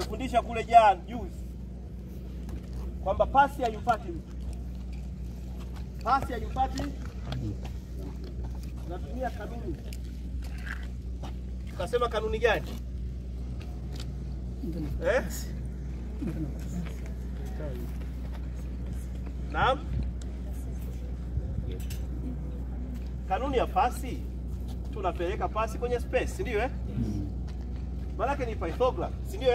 Tumefundisha kule jana juzi kwamba pasi haipati mtu. Pasi haipati. Tunatumia kanuni. Tukasema kanuni gani? Naam. Kanuni ya pasi, tunapeleka pasi kwenye space, si ndio Maana yake ni Pythagoras, si ndio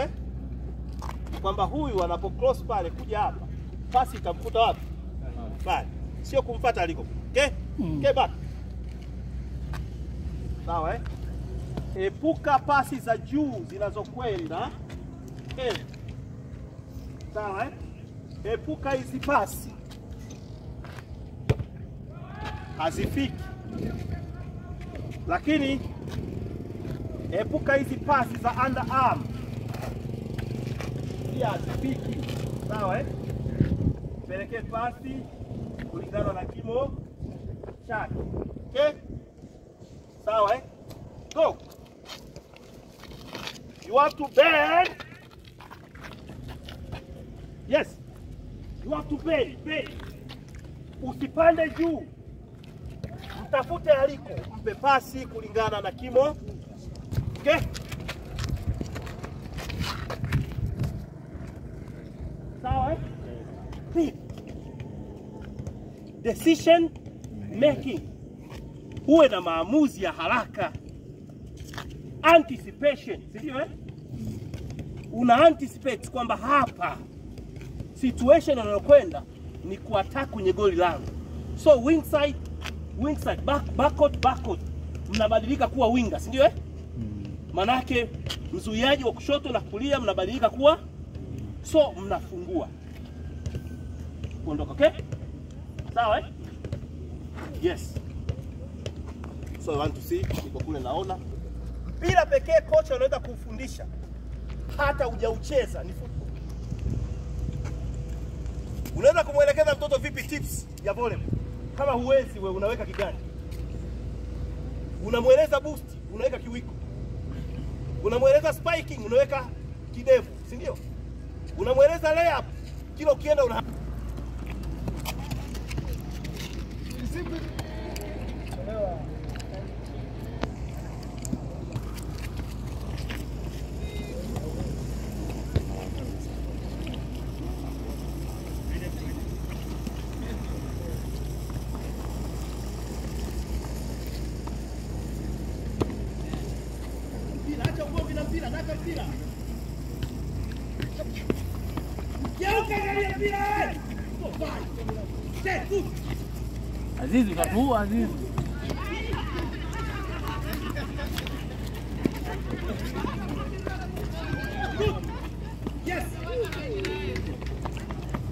Kwamba huyu anapo cross pale kuja hapa, pasi itamkuta wapi? Pale. Sio kumfuata aliko. Okay? Okay, back. Sawa Epuka pasi za juu zinazokwenda. Sawa Epuka hizi pasi. Hazifiki. Lakini epuka hizi pasi za underarm. Pia hazifiki. Sawa Pelekee pasi kulingana na kimo chake. Okay? Sawa Go. You have to bend. Yes. You have to bend. Usipande juu. Mtafute aliko, mpe pasi kulingana na kimo. Okay? Sawa Decision making. Uwe na maamuzi ya haraka. Anticipation, sio Una anticipate kwamba hapa situation inayokwenda ni kuattack kwenye goli langu. So wing side, backward. Mnabadilika kuwa winger, si ndio Manake mzuiaji wa kushoto na kulia mnabadilika kuwa, so mnafungua. Kuondoka, okay? Sawa Yes. So I want to see, niko kule naona. Bila pekee kocha anaweza kufundisha hata hujaucheza ni football. Unaweza kumuelekeza mtoto vipi tips ya volleyball. Kama huwezi wewe unaweka kigani. Unamueleza boost, unaweka kiwiko. Unamueleza spiking, unaweka kidevu, si ndio? Unamueleza layup, kila ukienda una Azizi katu Azizi. Yes.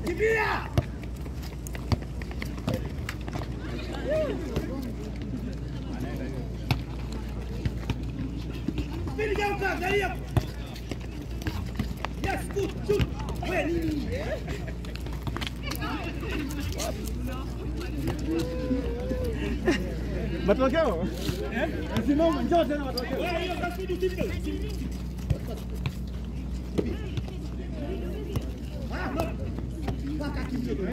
Kibia. Spin geuka, angalia. Yes, good, shoot. Wewe matokeo? Simama, njoo tena matokeo. Wewe hiyo kasudi timu. No. Paka kidogo.